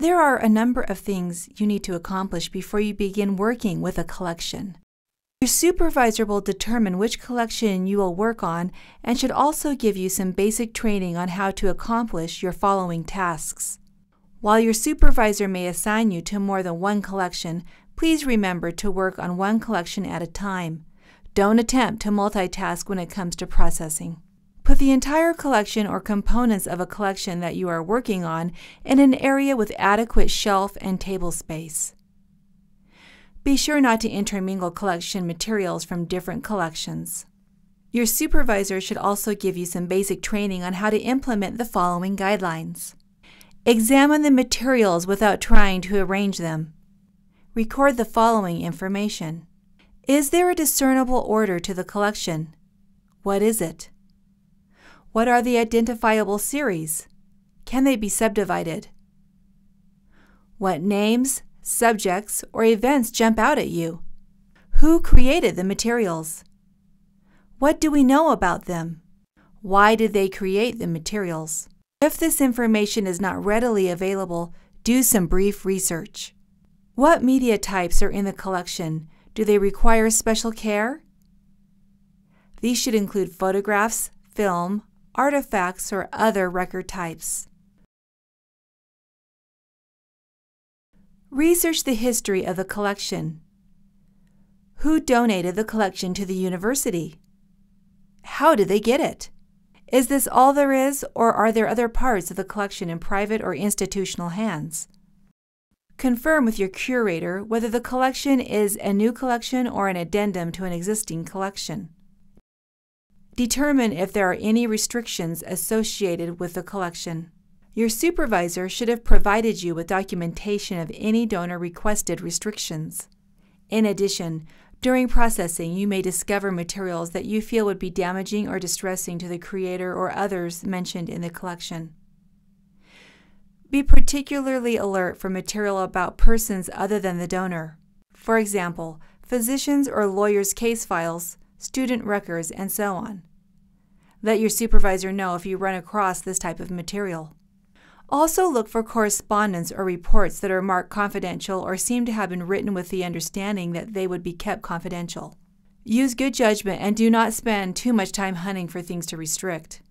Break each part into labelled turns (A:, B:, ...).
A: There are a number of things you need to accomplish before you begin working with a collection. Your supervisor will determine which collection you will work on and should also give you some basic training on how to accomplish your following tasks. While your supervisor may assign you to more than one collection, please remember to work on one collection at a time. Don't attempt to multitask when it comes to processing. Put the entire collection or components of a collection that you are working on in an area with adequate shelf and table space. Be sure not to intermingle collection materials from different collections. Your supervisor should also give you some basic training on how to implement the following guidelines. Examine the materials without trying to arrange them. Record the following information. Is there a discernible order to the collection? What is it? What are the identifiable series? Can they be subdivided? What names, subjects, or events jump out at you? Who created the materials? What do we know about them? Why did they create the materials? If this information is not readily available, do some brief research. What media types are in the collection? Do they require special care? These should include photographs, film, artifacts, or other record types. Research the history of the collection. Who donated the collection to the university? How did they get it? Is this all there is, or are there other parts of the collection in private or institutional hands? Confirm with your curator whether the collection is a new collection or an addendum to an existing collection. Determine if there are any restrictions associated with the collection. Your supervisor should have provided you with documentation of any donor-requested restrictions. In addition, during processing, you may discover materials that you feel would be damaging or distressing to the creator or others mentioned in the collection. Be particularly alert for material about persons other than the donor. For example, physicians' or lawyers' case files, student records, and so on. Let your supervisor know if you run across this type of material. Also look for correspondence or reports that are marked confidential or seem to have been written with the understanding that they would be kept confidential. Use good judgment and do not spend too much time hunting for things to restrict.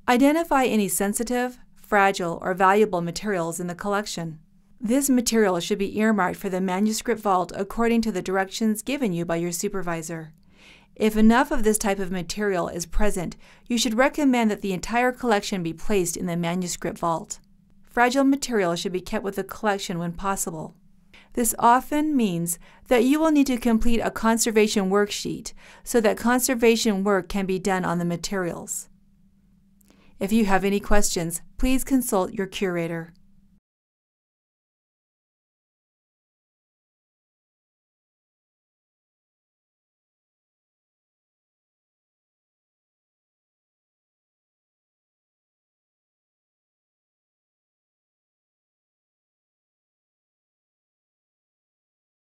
A: Identify any sensitive, fragile, or valuable materials in the collection. This material should be earmarked for the manuscript vault according to the directions given you by your supervisor. If enough of this type of material is present, you should recommend that the entire collection be placed in the manuscript vault. Fragile material should be kept with the collection when possible. This often means that you will need to complete a conservation worksheet so that conservation work can be done on the materials. If you have any questions, please consult your curator.